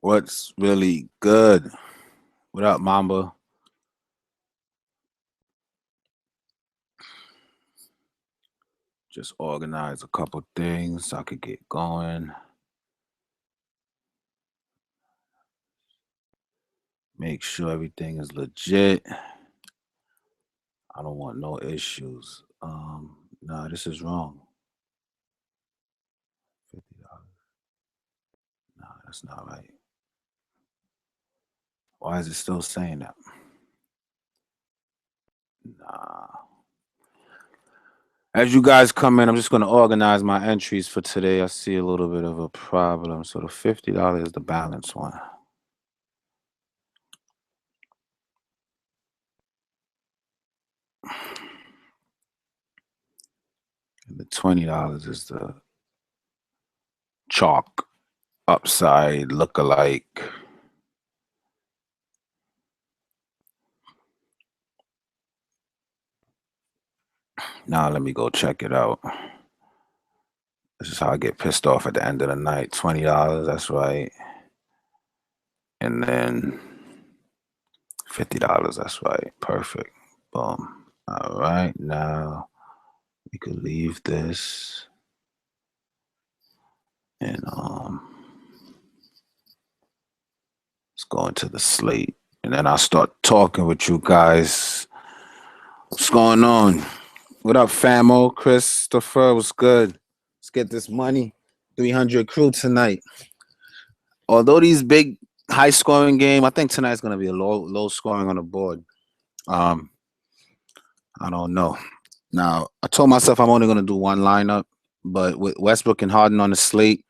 What's really good? What up, Mamba? Just organize a couple things so I could get going. Make sure everything is legit. I don't want no issues. Nah, this is wrong. $50. Nah, that's not right. Why is it still saying that? Nah. As you guys come in, I'm just going to organize my entries for today. I see a little bit of a problem. So the $50 is the balance one. And the $20 is the chalk upside look-alike. Now let me go check it out. This is how I get pissed off at the end of the night. $20, that's right. And then $50, that's right. Perfect. Boom. All right, now we could leave this. And let's go into the slate. And then I'll start talking with you guys. What's going on? What up, famo? Christopher, what's good? Let's get this money. 300 crew tonight. Although these big high scoring game, I think tonight's gonna be a low scoring on the board. I don't know. Now I told myself I'm only gonna do one lineup, but with Westbrook and Harden on the slate,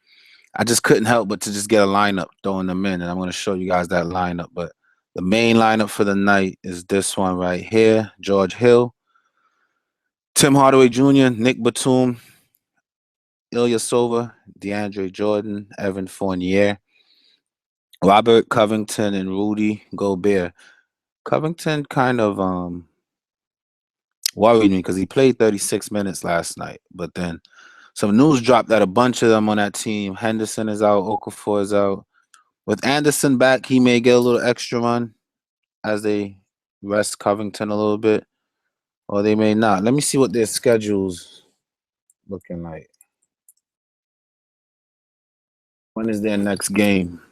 I just couldn't help but to just get a lineup throwing them in, and I'm gonna show you guys that lineup. But the main lineup for the night is this one right here: George Hill, Tim Hardaway Jr., Nick Batum, Ilyasova, DeAndre Jordan, Evan Fournier, Robert Covington, and Rudy Gobert. Covington kind of worried me because he played 36 minutes last night, but then some news dropped that a bunch of them on that team. Henderson is out, Okafor is out. With Anderson back, he may get a little extra run as they rest Covington a little bit, or they may not. Let me see what their schedule's looking like. When is their next game?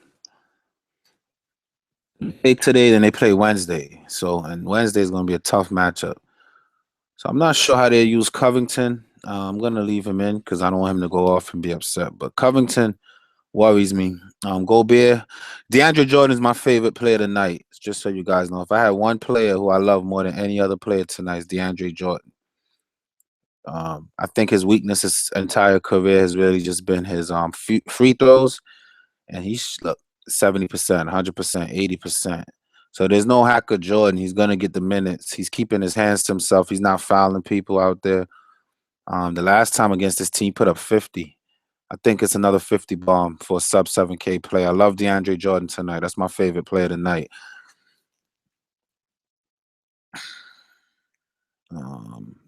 They play today, then they play Wednesday. And Wednesday is going to be a tough matchup. So I'm not sure how they use Covington. I'm going to leave him in because I don't want him to go off and be upset. But Covington worries me. Gobert, DeAndre Jordan is my favorite player tonight. Just so you guys know, if I had one player who I love more than any other player tonight, it's DeAndre Jordan. I think his weakness his entire career has really just been his free throws, and he's 70%, 100%, 80%. So there's no hacker Jordan. He's gonna get the minutes. He's keeping his hands to himself. He's not fouling people out there. The last time against this team, put up 50. I think it's another 50 bomb for a sub 7K play. I love DeAndre Jordan tonight. That's my favorite player tonight.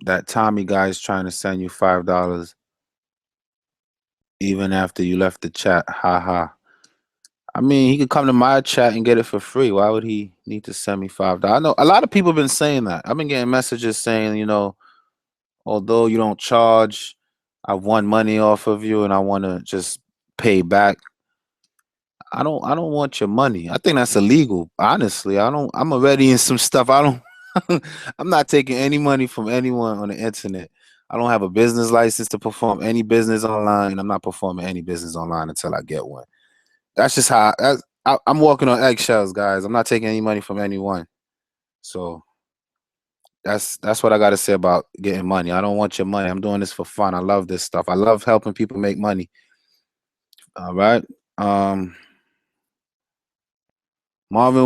That Tommy guy is trying to send you $5 even after you left the chat. Ha ha. I mean, he could come to my chat and get it for free. Why would he need to send me $5? I know a lot of people have been saying that. I've been getting messages saying, although you don't charge, I've won money off of you and I want to just pay back. I don't want your money. I think that's illegal. Honestly, I'm already in some stuff. I'm not taking any money from anyone on the internet. I don't have a business license to perform any business online. I'm not performing any business online until I get one. That's just how I'm walking on eggshells, guys. I'm not taking any money from anyone. So that's what I got to say about getting money. I don't want your money. I'm doing this for fun. I love this stuff. I love helping people make money. All right. Marvin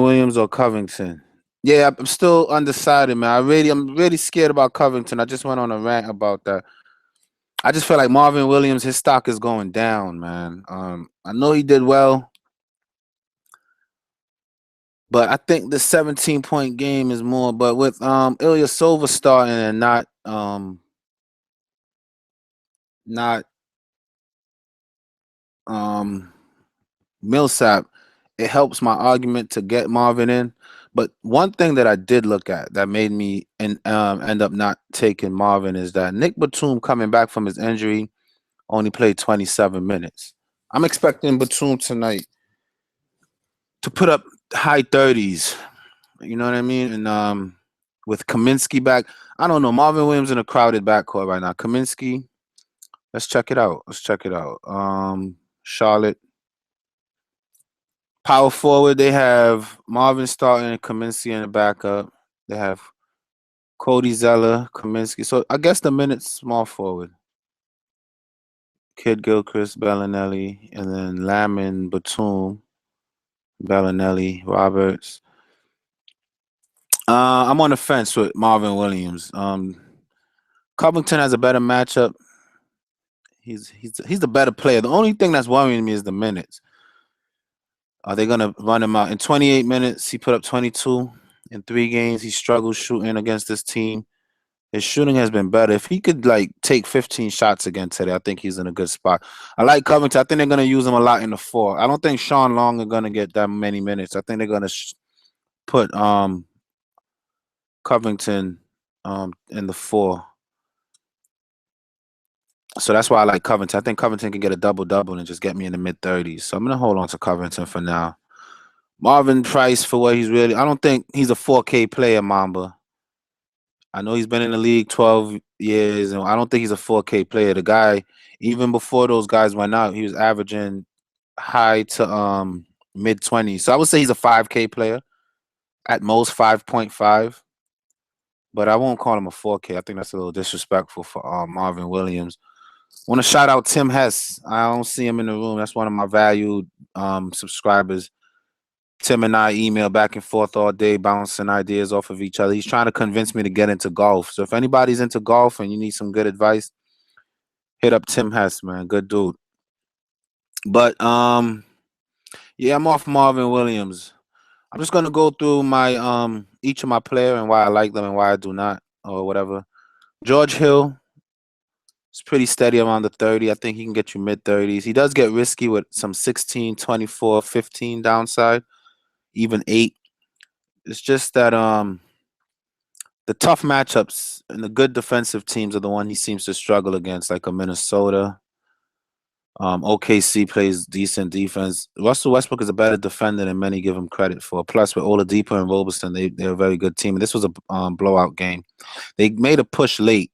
Williams or Covington? Yeah, I'm still undecided, man. I'm really scared about Covington. I just went on a rant about that. I just feel like Marvin Williams, his stock is going down, man. I know he did well, but I think the 17-point game is more. But with Ilyasova starting and not Millsap, it helps my argument to get Marvin in. But one thing that I did look at that made me end up not taking Marvin is that Nick Batum coming back from his injury only played 27 minutes. I'm expecting Batum tonight to put up high 30s. You know what I mean? And with Kaminsky back, I don't know. Marvin Williams in a crowded backcourt right now. Kaminsky, let's check it out. Let's check it out. Charlotte. Power forward, they have Marvin starting and Kaminsky in the backup. They have Cody Zeller, Kaminsky. So I guess the minutes small forward. Kid Gilchrist, Bellinelli, and then Lamb, Batum, Bellinelli, Roberts. I'm on the fence with Marvin Williams. Covington has a better matchup. He's the better player. The only thing that's worrying me is the minutes. Are they gonna run him out in 28 minutes? He put up 22 in 3 games. He struggled shooting against this team. His shooting has been better. If he could like take 15 shots again today, I think he's in a good spot. I like Covington. I think they're gonna use him a lot in the 4. I don't think Sean Long are gonna get that many minutes. I think they're gonna put Covington in the 4. So that's why I like Covington. I think Covington can get a double-double and just get me in the mid-30s. So I'm going to hold on to Covington for now. Marvin Price, for what he's really – I don't think he's a 4K player, Mamba. I know he's been in the league 12 years, and I don't think he's a 4K player. The guy, even before those guys went out, he was averaging high to mid-20s. So I would say he's a 5K player, at most 5.5. But I won't call him a 4K. I think that's a little disrespectful for Marvin Williams. Want to shout out Tim Hess. I don't see him in the room. That's one of my valued subscribers. Tim and I email back and forth all day, bouncing ideas off of each other. He's trying to convince me to get into golf. So if anybody's into golf and you need some good advice, hit up Tim Hess, man. Good dude. But yeah, I'm off Marvin Williams. I'm just gonna go through my each of my player and why I like them and why I do not, or whatever. George Hill. It's pretty steady around the 30. I think he can get you mid-30s. He does get risky with some 16, 24, 15 downside, even 8. It's just that the tough matchups and the good defensive teams are the one he seems to struggle against, like a Minnesota. OKC plays decent defense. Russell Westbrook is a better defender than many give him credit for. Plus, with Oladipo and Roberson, they're a very good team. And this was a blowout game. They made a push late,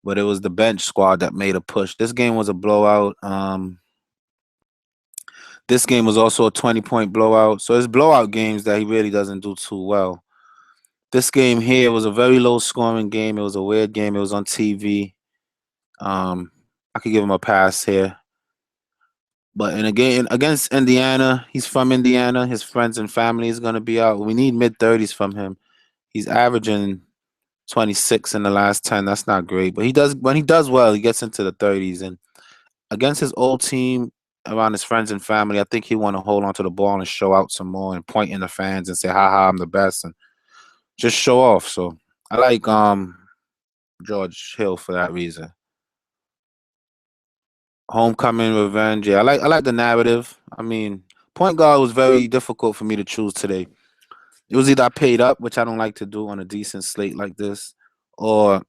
but it was the bench squad that made a push. This game was a blowout. This game was also a 20-point blowout. So it's blowout games that he really doesn't do too well. This game here was a very low-scoring game. It was a weird game. It was on TV. I could give him a pass here. But in a game against Indiana, he's from Indiana. His friends and family is going to be out. We need mid-30s from him. He's averaging 26 in the last 10. That's not great. But when he does well, he gets into the 30s. And against his old team, around his friends and family, I think he want to hold on to the ball and show out some more and point in the fans and say, ha, I'm the best, and just show off. So I like George Hill for that reason. Homecoming revenge. Yeah, I like the narrative. I mean, point guard was very difficult for me to choose today. It was either I paid up, which I don't like to do on a decent slate like this, or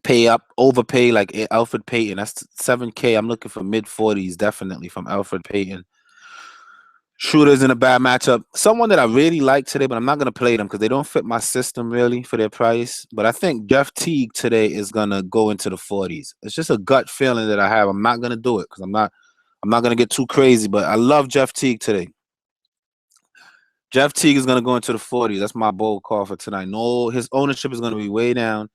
pay up, overpay like Alfred Payton. That's 7K. I'm looking for mid-40s definitely from Alfred Payton. Shooters in a bad matchup. Someone that I really like today, but I'm not going to play them because they don't fit my system really for their price. But I think Jeff Teague today is going to go into the 40s. It's just a gut feeling that I have. I'm not going to do it because I'm not going to get too crazy, but I love Jeff Teague today. Jeff Teague is going to go into the 40s. That's my bold call for tonight. No, his ownership is going to be way down,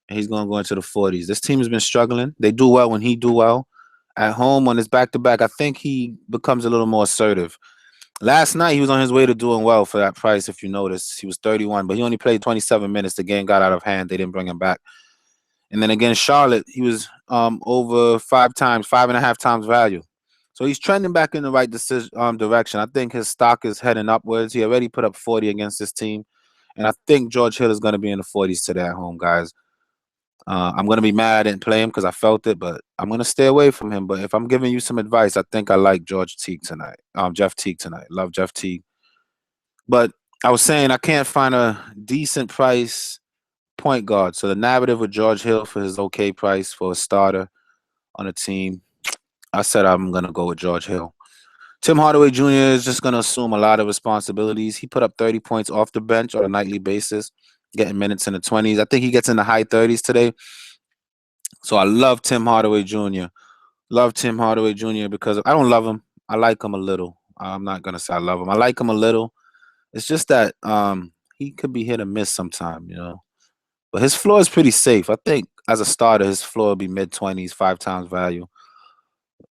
and he's going to go into the 40s. This team has been struggling. They do well when he do well. At home on his back-to-back, I think he becomes a little more assertive. Last night, he was on his way to doing well for that price, if you notice. He was 31, but he only played 27 minutes. The game got out of hand. They didn't bring him back. And then against Charlotte, he was over 5.5 times value. So he's trending back in the right direction. I think his stock is heading upwards. He already put up 40 against this team. And I think George Hill is going to be in the 40s today at home, guys. I'm gonna be mad I didn't play him because I felt it, but I'm gonna stay away from him. But if I'm giving you some advice, I think I like George Teague tonight. Jeff Teague tonight. Love Jeff Teague. But I was saying I can't find a decent price point guard. So the narrative with George Hill for his okay price for a starter on a team, I said I'm gonna go with George Hill. Tim Hardaway Jr. is just gonna assume a lot of responsibilities. He put up 30 points off the bench on a nightly basis, getting minutes in the 20s. I think he gets in the high 30s today. So I love Tim Hardaway Jr. Love Tim Hardaway Jr. because I don't love him. I like him a little. I'm not gonna say I love him. I like him a little. It's just that he could be hit or miss sometime, you know. But his floor is pretty safe. I think as a starter, his floor will be mid-20s, 5 times value,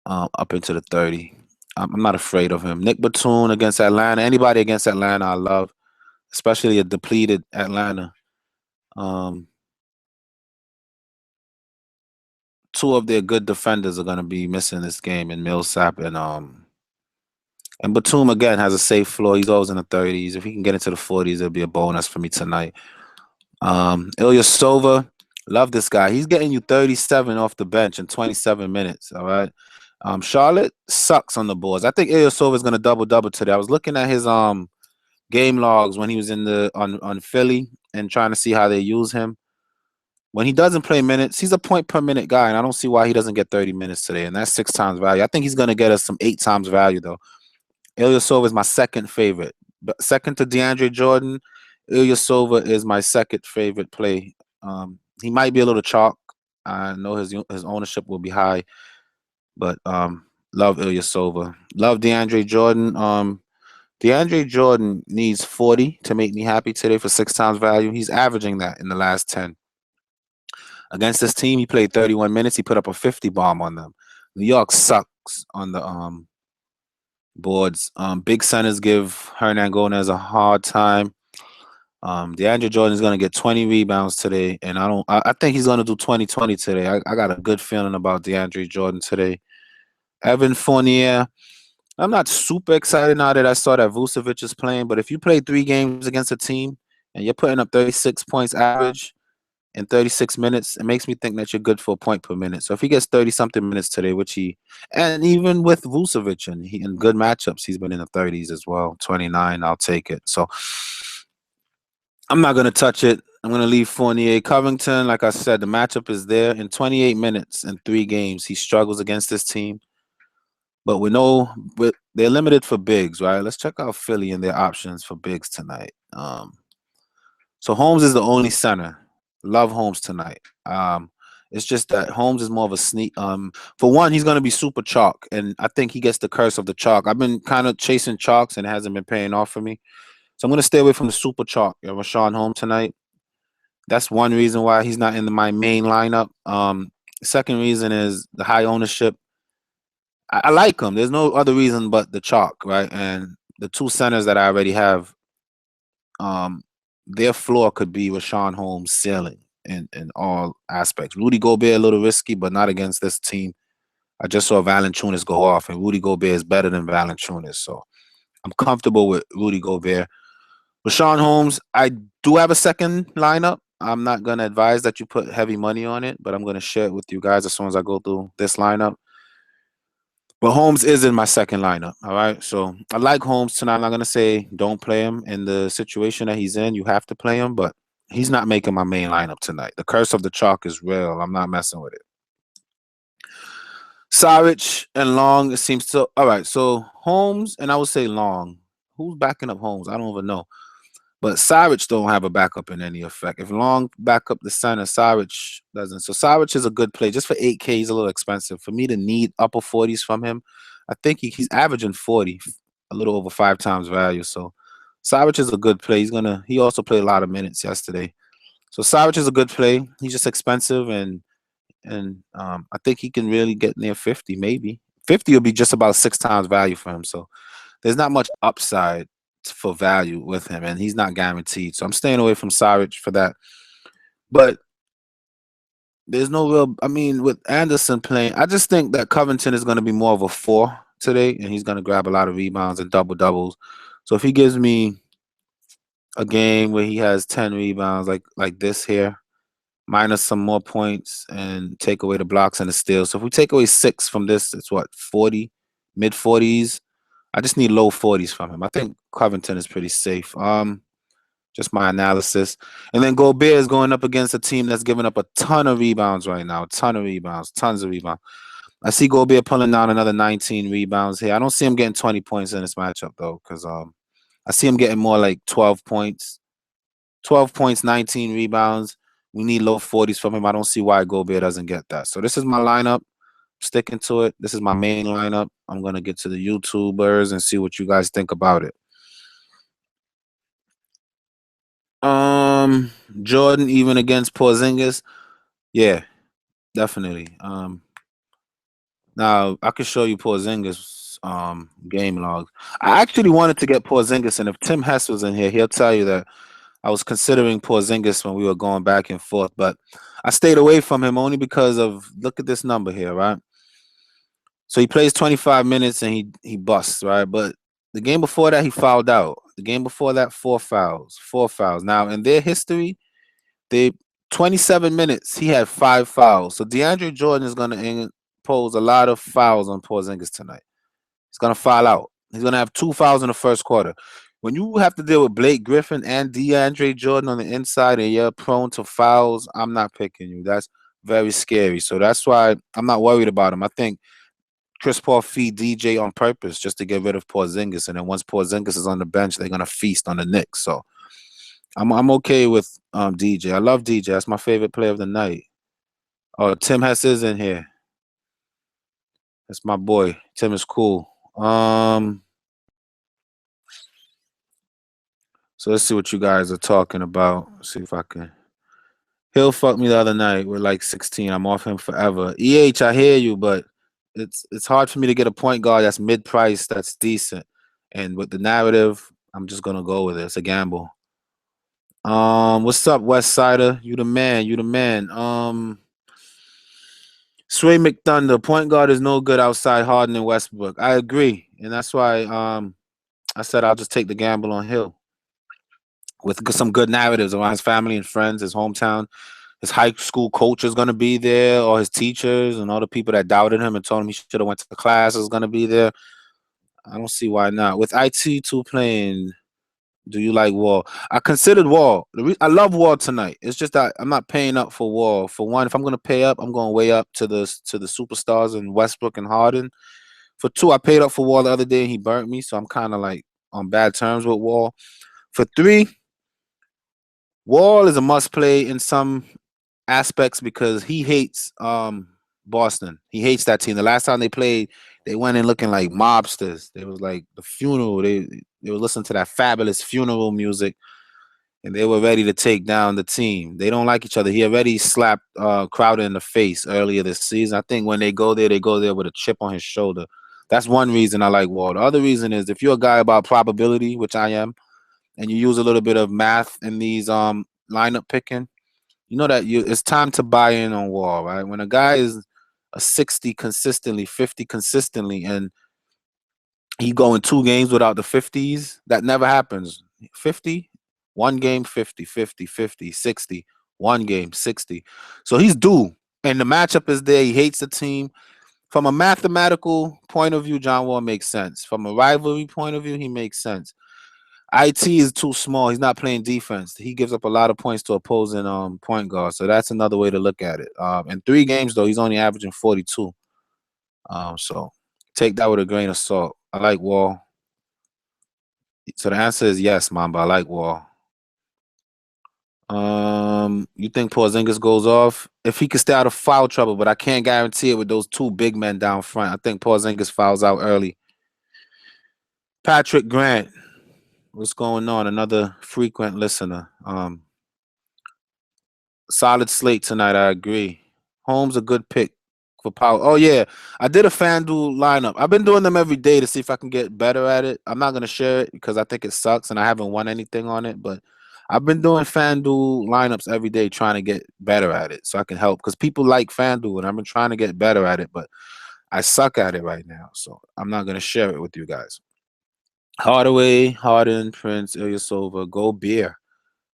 up into the 30. I'm not afraid of him. Nick Batum against Atlanta. Anybody against Atlanta, I love, especially a depleted Atlanta. Two of their good defenders are going to be missing this game in Millsap and Batum again has a safe floor. He's always in the 30s. If he can get into the 40s, it'll be a bonus for me tonight. Ilyasova, love this guy. He's getting you 37 off the bench in 27 minutes. All right. Charlotte sucks on the boards. I think Ilyasova is going to double today. I was looking at his game logs when he was in the on Philly and trying to see how they use him. When he doesn't play minutes, he's a point per minute guy, and I don't see why he doesn't get 30 minutes today. And that's 6 times value. I think he's going to get us some 8 times value though. Ilyasova is my second favorite, but second to DeAndre Jordan. Ilyasova is my second favorite play. He might be a little chalk. I know his ownership will be high, but love Ilyasova. Love DeAndre Jordan. DeAndre Jordan needs 40 to make me happy today for 6 times value. He's averaging that in the last 10. Against this team, he played 31 minutes. He put up a 50 bomb on them. New York sucks on the boards. Big centers give Hernan Gomez a hard time. DeAndre Jordan is going to get 20 rebounds today, and I think he's going to do 20-20 today. I got a good feeling about DeAndre Jordan today. Evan Fournier, I'm not super excited now that I saw that Vucevic is playing, but if you play 3 games against a team and you're putting up 36 points average in 36 minutes, it makes me think that you're good for a point per minute. So if he gets 30-something minutes today, and even with Vucevic and in good matchups, he's been in the 30s as well. 29, I'll take it. So I'm not going to touch it. I'm going to leave Fournier. Covington, like I said, the matchup is there. In 28 minutes in 3 games, he struggles against this team. But they're limited for bigs, right? Let's check out Philly and their options for bigs tonight. So Holmes is the only center. Love Holmes tonight. It's just that Holmes is more of a sneak. For one, he's going to be super chalk, and I think he gets the curse of the chalk. I've been kind of chasing chalks, and it hasn't been paying off for me. So I'm going to stay away from the super chalk. Rashawn Holmes tonight. That's one reason why he's not in my main lineup. Second reason is the high ownership. I like him. There's no other reason but the chalk, right? And the 2 centers that I already have, their floor could be Rashawn Holmes' ceiling in all aspects. Rudy Gobert a little risky, but not against this team. I just saw Valanciunas go off, and Rudy Gobert is better than Valanciunas, so I'm comfortable with Rudy Gobert. Rashawn Holmes, I do have a second lineup. I'm not going to advise that you put heavy money on it, but I'm going to share it with you guys as soon as I go through this lineup. But Holmes is in my second lineup, all right? So I like Holmes tonight. I'm not going to say don't play him in the situation that he's in. You have to play him, but he's not making my main lineup tonight. The curse of the chalk is real. I'm not messing with it. Saric and Long, it seems to. All right, so Holmes, and I would say Long. Who's backing up Holmes? I don't even know. But Saric don't have a backup in any effect. If Long back up the center, Saric doesn't. So Saric is a good play. Just for 8K, he's a little expensive. For me to need upper 40s from him, I think he's averaging 40, a little over 5 times value. So Saric is a good play. He also played a lot of minutes yesterday. So Saric is a good play. He's just expensive, and I think he can really get near 50, maybe. 50 will be just about 6 times value for him. So there's not much upside for value with him, and he's not guaranteed. So I'm staying away from Saric for that. But there's no real, I mean, with Anderson playing, I just think that Covington is going to be more of a 4 today, and he's going to grab a lot of rebounds and double-doubles. So if he gives me a game where he has 10 rebounds like this here, minus some more points and take away the blocks and the steals. So if we take away 6 from this, it's what, 40, mid 40s. I just need low 40s from him. I think Covington is pretty safe. Just my analysis. And then Gobert is going up against a team that's giving up a ton of rebounds right now. Ton of rebounds, tons of rebounds. I see Gobert pulling down another 19 rebounds here. I don't see him getting 20 points in this matchup though, because I see him getting more like 12 points. 12 points, 19 rebounds. We need low 40s from him. I don't see why Gobert doesn't get that. So this is my lineup. Sticking to it. This is my main lineup. I'm going to get to the YouTubers and see what you guys think about it. Jordan even against Porzingis. Yeah, definitely. Now I could show you Porzingis game logs. I actually wanted to get Porzingis, and if Tim Hess was in here, he'll tell you that I was considering Porzingis when we were going back and forth, but I stayed away from him only because of, look at this number here, right? So he plays 25 minutes and he busts, right? But the game before that, he fouled out. The game before that, 4 fouls. 4 fouls. Now, in their history, they 27 minutes, he had 5 fouls. So DeAndre Jordan is going to impose a lot of fouls on Porzingis tonight. He's going to foul out. He's going to have 2 fouls in the first quarter. When you have to deal with Blake Griffin and DeAndre Jordan on the inside and you're prone to fouls, I'm not picking you. That's very scary. So that's why I'm not worried about him. I think Chris Paul feed DJ on purpose just to get rid of Porzingis, and then once Porzingis is on the bench, they're gonna feast on the Knicks. So I'm okay with DJ. I love DJ. That's my favorite player of the night. Oh, Tim Hess is in here. That's my boy. Tim is cool. So let's see what you guys are talking about. Let's see if I can. Hill fucked me the other night with like 16. I'm off him forever. I hear you, but it's hard for me to get a point guard that's mid-price, that's decent. And with the narrative, I'm just gonna go with it. It's a gamble. What's up, West Sider? You the man, you the man. Sway McThunder, point guard is no good outside Harden and Westbrook. I agree. And that's why I said I'll just take the gamble on Hill. With some good narratives around his family and friends, his hometown. His high school coach is going to be there, or his teachers and all the people that doubted him and told him he should have went to class is going to be there. I don't see why not. With IT2 playing, do you like Wall? I considered Wall. I love Wall tonight. It's just that I'm not paying up for Wall. For one, if I'm going to pay up, I'm going way up to the superstars in Westbrook and Harden. For two, I paid up for Wall the other day and he burnt me, so I'm kind of like on bad terms with Wall. For three, Wall is a must play in some aspects because he hates Boston. He hates that team. The last time they played, they went in looking like mobsters. They was like the funeral. They were listening to that fabulous funeral music, and they were ready to take down the team. They don't like each other. He already slapped Crowder in the face earlier this season. I think when they go there with a chip on his shoulder. That's one reason I like Wall. The other reason is if you're a guy about probability, which I am, and you use a little bit of math in these lineup picking, you know that it's time to buy in on Wall, right? When a guy is a 60 consistently, 50 consistently, and he going 2 games without the 50s, that never happens. 50, 1 game, 50, 50, 50, 60, 1 game, 60. So he's due. And the matchup is there. He hates the team. From a mathematical point of view, John Wall makes sense. From a rivalry point of view, he makes sense. IT is too small. He's not playing defense. He gives up a lot of points to opposing point guards. So that's another way to look at it. In 3 games, though, he's only averaging 42. So take that with a grain of salt. I like Wall. So the answer is yes, Mamba. I like Wall. You think Porzingis goes off? If he could stay out of foul trouble, but I can't guarantee it with those 2 big men down front. I think Porzingis fouls out early. Patrick Grant. What's going on? Another frequent listener. Solid slate tonight. I agree. Holmes a good pick for power. Oh yeah, I did a FanDuel lineup. I've been doing them every day to see if I can get better at it. I'm not gonna share it because I think it sucks and I haven't won anything on it. But I've been doing FanDuel lineups every day, trying to get better at it, so I can help. Because people like FanDuel, and I've been trying to get better at it, but I suck at it right now. So I'm not gonna share it with you guys. Hardaway, Harden, Prince, Ilyasova, Gobert.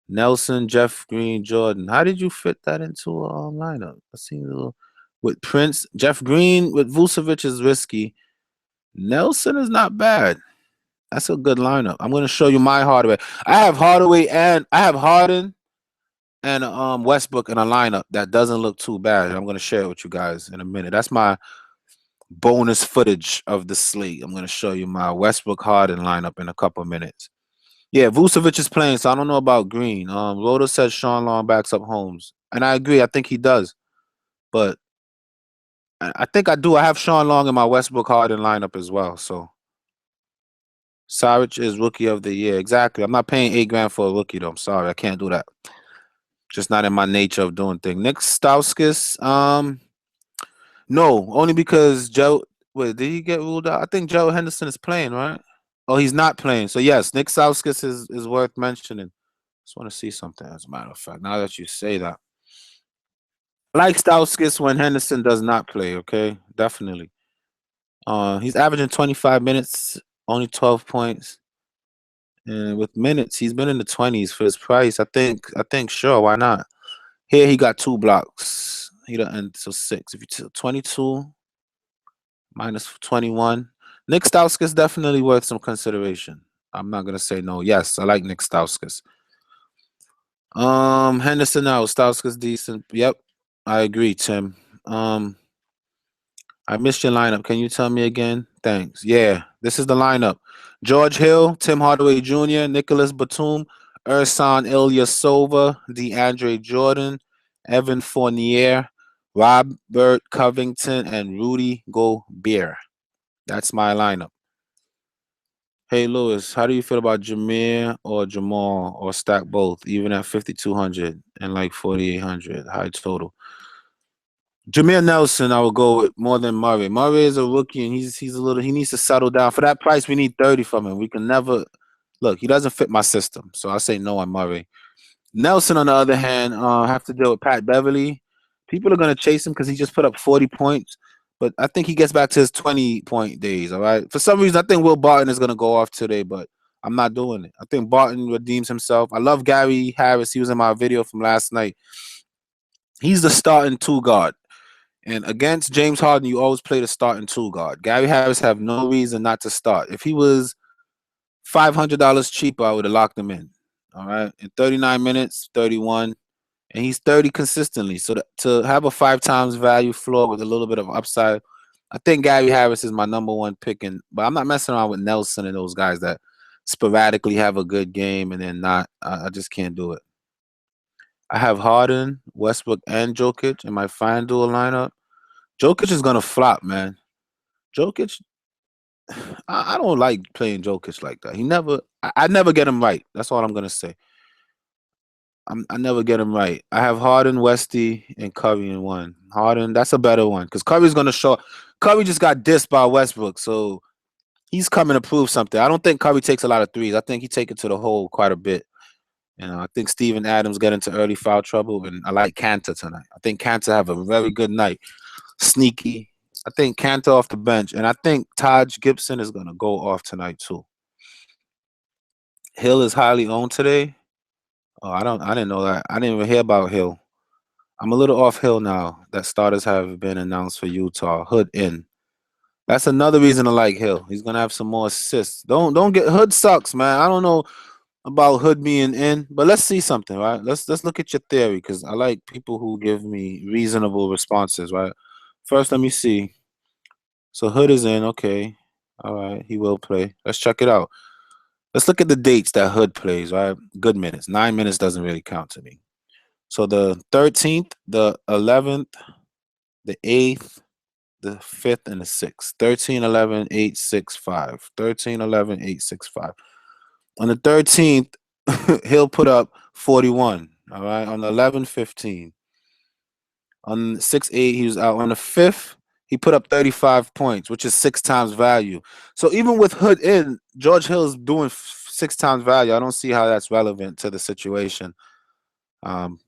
Nelson, Jeff Green, Jordan. How did you fit that into a lineup? I seen a little with Prince, Jeff Green with Vucevic is risky. Nelson is not bad. That's a good lineup. I'm gonna show you my Hardaway. I have Hardaway and I have Harden and Westbrook in a lineup that doesn't look too bad. I'm gonna share it with you guys in a minute. That's my bonus footage of the slate. I'm gonna show you my Westbrook Harden lineup in a couple minutes. Yeah, Vucevic is playing, so I don't know about Green. Rhoda says Sean Long backs up Holmes, and I agree. I think he does, but I think I do. I have Sean Long in my Westbrook Harden lineup as well. So Saric is rookie of the year. Exactly. I'm not paying $8 grand for a rookie though. I'm sorry, I can't do that. Just not in my nature of doing things. Nick Stauskas, no, only because Joe. Wait, did he get ruled out? I think Joe Henderson is playing, right? Oh, he's not playing. So yes, Nick Stauskas is worth mentioning. Just want to see something. As a matter of fact, now that you say that, I like Stauskas when Henderson does not play. Okay, definitely. He's averaging 25 minutes, only 12 points, and with minutes, he's been in the 20s for his price. I think sure, why not? Here he got 2 blocks. He done end so 6. If you took 22 minus 21, Nick Stauskas definitely worth some consideration. I'm not gonna say no. Yes, I like Nick Stauskas. Henderson out. Stauskas decent. Yep, I agree, Tim. I missed your lineup. Can you tell me again? Thanks. Yeah, this is the lineup. George Hill, Tim Hardaway Jr., Nicolas Batum, Ersan Ilyasova, DeAndre Jordan, Evan Fournier, Robert Covington, and Rudy Gobert. That's my lineup. Hey, Lewis, how do you feel about Jameer or Jamal or stack both, even at 5,200 and like 4,800 high total? Jameer Nelson, I would go with more than Murray. Murray is a rookie, and he's a little. He needs to settle down. For that price, we need 30 from him. We can never look. He doesn't fit my system, so I say no on Murray. Nelson, on the other hand, have to deal with Pat Beverly. People are gonna chase him because he just put up 40 points, but I think he gets back to his 20-point days. All right. For some reason, I think Will Barton is gonna go off today, but I'm not doing it. I think Barton redeems himself. I love Gary Harris. He was in my video from last night. He's the starting 2 guard. And against James Harden, you always play the starting 2 guard. Gary Harris have no reason not to start. If he was $500 cheaper, I would have locked him in. All right, in 39 minutes, 31, and he's 30 consistently. So to have a 5 times value floor with a little bit of upside, I think Gary Harris is my #1 pick. But I'm not messing around with Nelson and those guys that sporadically have a good game and then not. I just can't do it. I have Harden, Westbrook, and Jokic in my FanDuel lineup. Jokic is gonna flop, man. Jokic, I don't like playing Jokic like that. I never get him right. That's all I'm gonna say. I never get him right. I have Harden, Westy, and Curry in one. Harden, that's a better one because Curry's gonna show. Curry just got dissed by Westbrook, so he's coming to prove something. I don't think Curry takes a lot of threes. I think he take it to the hole quite a bit. I think Steven Adams get into early foul trouble, and I like Cantor tonight. I think Cantor have a very good night. Sneaky. I think Cantor off the bench, and I think Taj Gibson is gonna go off tonight too. Hill is highly owned today. Oh, I didn't know that. I didn't even hear about Hill. I'm a little off Hill now that starters have been announced for Utah. Hood in. That's another reason to like Hill. He's gonna have some more assists. Don't get Hood sucks, man. I don't know about Hood being in, but let's see something, right? Let's look at your theory because I like people who give me reasonable responses, right? First, let me see. So Hood is in, okay. All right, he will play. Let's check it out. Let's look at the dates that Hood plays, right? Good minutes. 9 minutes doesn't really count to me. So the 13th, the 11th, the 8th, the 5th, and the 6th. 13, 11, 8, 6, 5. 13, 11, 8, 6, 5. On the 13th, he'll put up 41. All right. On the 11, 15. On 6, 8, he was out. On the 5th, he put up 35 points, which is 6 times value. So even with Hood in, George Hill is doing 6 times value. I don't see how that's relevant to the situation. I'm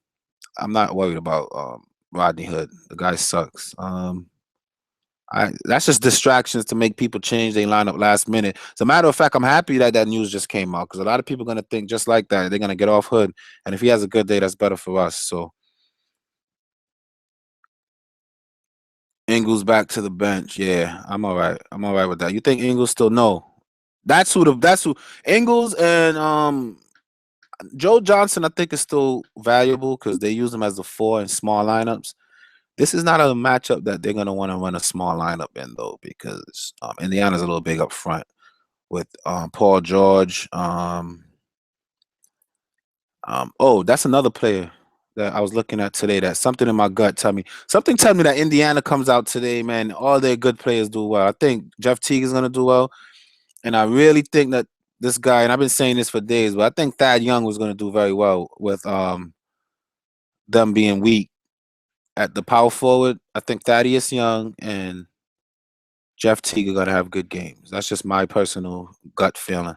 not worried about Rodney Hood. The guy sucks. That's just distractions to make people change their lineup last minute. As a matter of fact, I'm happy that that news just came out because a lot of people are gonna think just like that. They're gonna get off Hood, and if he has a good day, that's better for us. So Ingles back to the bench. Yeah, I'm all right. I'm all right with that. You think Ingles still no? That's who Ingles and Joe Johnson. I think is still valuable because they use him as a 4 in small lineups. This is not a matchup that they're gonna want to run a small lineup in though because Indiana's a little big up front with Paul George. Oh, that's another player that I was looking at today. That something in my gut tell me that Indiana comes out today, man. All their good players do well. I think Jeff Teague is gonna do well, and I really think that this guy, and I've been saying this for days, but I think Thad Young was gonna do very well with them being weak at the power forward. I think Thaddeus Young and Jeff Teague are gonna have good games. That's just my personal gut feeling.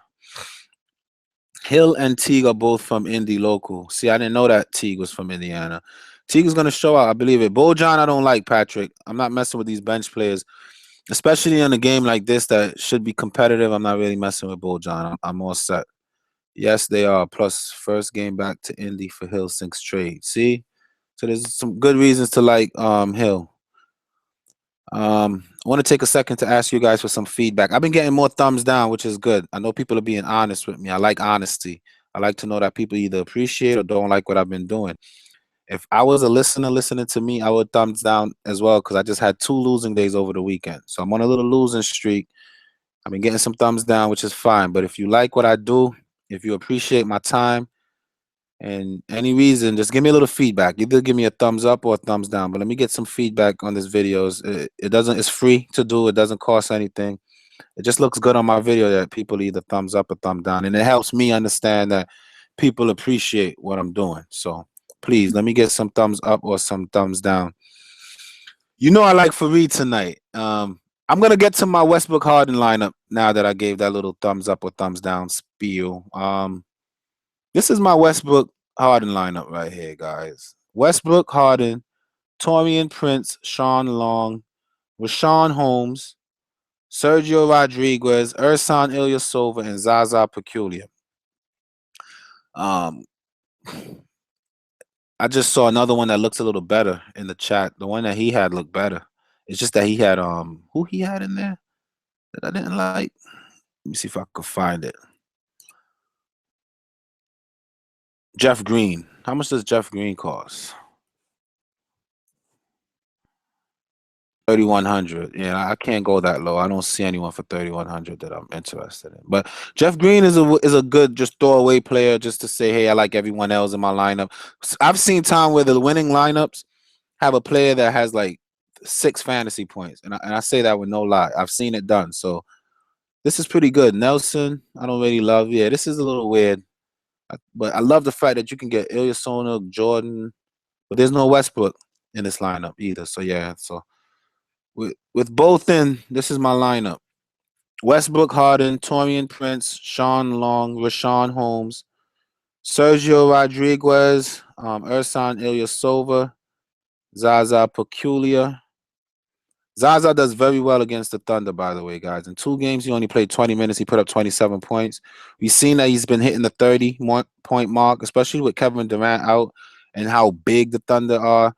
Hill and Teague are both from Indy local. See, I didn't know that Teague was from Indiana. Teague is gonna show out, I believe it. Bojan, I don't like Patrick. I'm not messing with these bench players, especially in a game like this that should be competitive. I'm not really messing with Bojan. I'm all set. Yes, they are. Plus, first game back to Indy for Hill since trade. See, so there's some good reasons to like Hill. I want to take a second to ask you guys for some feedback. I've been getting more thumbs down, which is good. I know people are being honest with me. I like honesty. I like to know that people either appreciate or don't like what I've been doing. If I was a listener listening to me, I would thumbs down as well because I just had 2 losing days over the weekend. So I'm on a little losing streak. I've been getting some thumbs down, which is fine. But if you like what I do, if you appreciate my time, and any reason, just give me a little feedback. Either give me a thumbs up or a thumbs down. But let me get some feedback on this videos. It doesn't. It's free to do. It doesn't cost anything. It just looks good on my video that people either thumbs up or thumb down, and it helps me understand that people appreciate what I'm doing. So please let me get some thumbs up or some thumbs down. You know I like Fareed tonight. I'm gonna get to my Westbrook Harden lineup now that I gave that little thumbs up or thumbs down spiel. This is my Westbrook Harden lineup right here, guys. Westbrook Harden, Taurean Prince, Sean Long, Rashawn Holmes, Sergio Rodriguez, Ersan Ilyasova, and Zaza Pachulia. Um, I just saw another one that looks a little better in the chat. The one that he had looked better. It's just that he had who he had in there that I didn't like. Let me see if I could find it. Jeff Green. How much does Jeff Green cost? 3,100. Yeah, I can't go that low. I don't see anyone for 3,100 that I'm interested in. But Jeff Green is a good just throwaway player just to say, hey, I like everyone else in my lineup. I've seen time where the winning lineups have a player that has like 6 fantasy points, and I say that with no lie. I've seen it done. So this is pretty good. Nelson, I don't really love. Yeah, this is a little weird, but I love the fact that you can get Ilyasova, Jordan, but there's no Westbrook in this lineup either. So yeah, so. With both in, this is my lineup. Westbrook Harden, Taurean Prince, Sean Long, Rashawn Holmes, Sergio Rodriguez, Ersan Ilyasova, Zaza Pachulia. Zaza does very well against the Thunder, by the way, guys. In 2 games, he only played 20 minutes. He put up 27 points. We've seen that he's been hitting the 30-point mark, especially with Kevin Durant out and how big the Thunder are.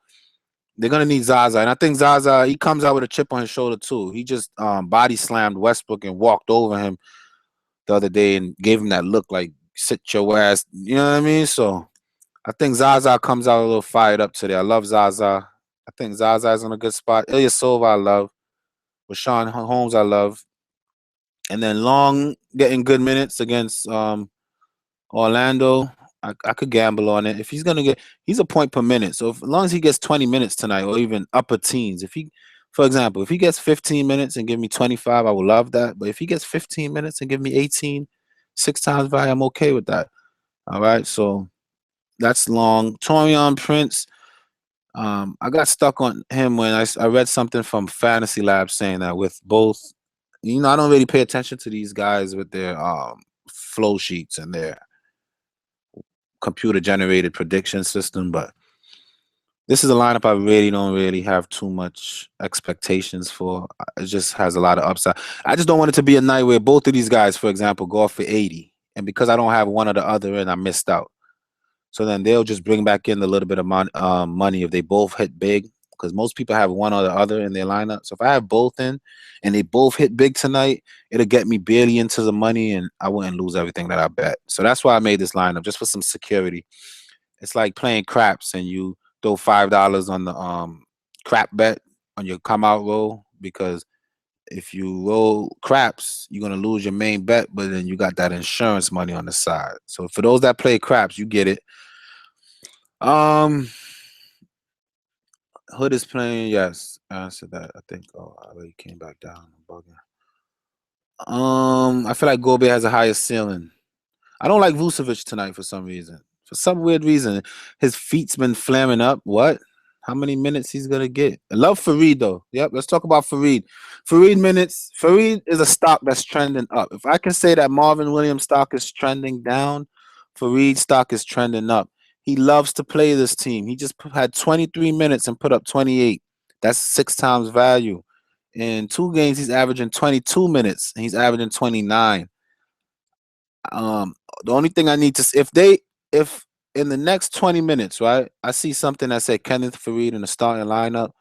They're gonna need Zaza, and I think Zaza, he comes out with a chip on his shoulder too. He just body slammed Westbrook and walked over him the other day and gave him that look like sit your ass. You know what I mean? So I think Zaza comes out a little fired up today. I love Zaza. I think Zaza is in a good spot. Ilyasova, I love. Rashawn Holmes, I love. And then Long getting good minutes against Orlando. I could gamble on it. If he's gonna get, he's a point per minute. So as long as he gets 20 minutes tonight, or even upper teens, if he, for example, if he gets 15 minutes and give me 25, I would love that. But if he gets 15 minutes and give me 18, 6 times value, I'm okay with that. All right, so that's Long. Taurean Prince. I got stuck on him when I read something from Fantasy Lab saying that with both, you know, I don't really pay attention to these guys with their flow sheets and their computer generated prediction system, but This is a lineup I really don't really have too much expectations for. It just has a lot of upside. I just don't want it to be a night where both of these guys, for example, go off for 80, and because I don't have one or the other in, I missed out. So then they'll just bring back in a little bit of money if they both hit big, because most people have one or the other in their lineup. So if I have both in and they both hit big tonight, it'll get me barely into the money and I wouldn't lose everything that I bet. So that's why I made this lineup, just for some security. It's like playing craps and you throw $5 on the crap bet on your come out roll, because if you roll craps, you're gonna lose your main bet, but then you got that insurance money on the side. So for those that play craps, you get it. Um, Hood is playing. Yes, I answered that. I think. Oh, I already came back down. I'm bugging. I feel like Gobe has a higher ceiling. I don't like Vucevic tonight for some reason. For some weird reason, his feet's been flaring up. What? How many minutes he's gonna get? I love Fareed though. Yep, let's talk about Fareed. Fareed minutes. Fareed is a stock that's trending up. If I can say that Marvin Williams stock is trending down, Fareed stock is trending up. He loves to play this team. He just had 23 minutes and put up 28. That's 6 times value. In 2 games, he's averaging 22 minutes. And he's averaging 29. Um, the only thing I need to if in the next 20 minutes, right, I see something that said Kenneth Fareed in the starting lineup,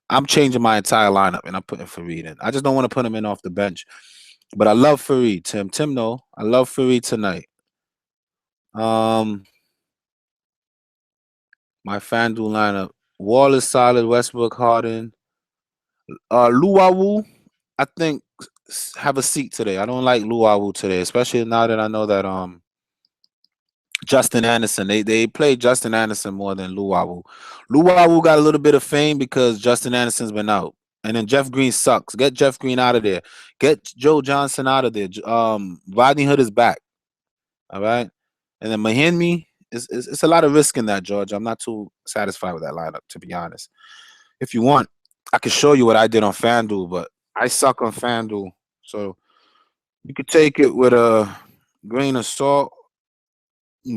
I'm changing my entire lineup and I'm putting Fareed in. I just don't want to put him in off the bench. But I love Fareed, Tim. Tim, no, I love Fareed tonight. My FanDuel lineup: Wall is solid, Westbrook, Harden, Luwawu. I think have a seat today. I don't like Luwawu today, especially now that I know that Justin Anderson. They played Justin Anderson more than Luwawu. Luwawu got a little bit of fame because Justin Anderson's been out. And then Jeff Green sucks. Get Jeff Green out of there. Get Joe Johnson out of there. Rodney Hood is back. All right. And then Mahinmi, it's a lot of risk in that, George. I'm not too satisfied with that lineup, to be honest. If you want, I can show you what I did on FanDuel, but I suck on FanDuel. So you could take it with a grain of salt,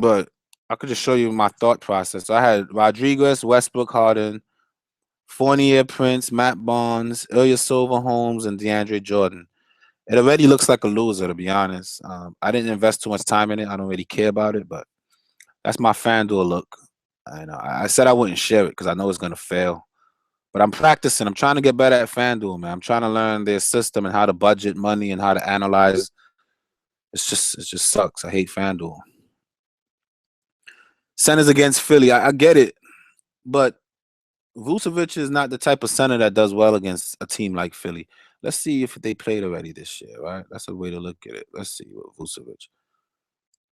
but I could just show you my thought process. I had Rodriguez, Westbrook, Harden, Fournier, Prince, Matt Barnes, Ilyasova, Holmes, and DeAndre Jordan. It already looks like a loser, to be honest. I didn't invest too much time in it. I don't really care about it, but that's my FanDuel look. And I said I wouldn't share it because I know it's gonna fail. But I'm practicing. I'm trying to get better at FanDuel, man. I'm trying to learn their system and how to budget money and how to analyze. It just sucks. I hate FanDuel. Centers against Philly. I get it, but Vucevic is not the type of center that does well against a team like Philly. Let's see if they played already this year, right? That's a way to look at it. Let's see what Vucevic.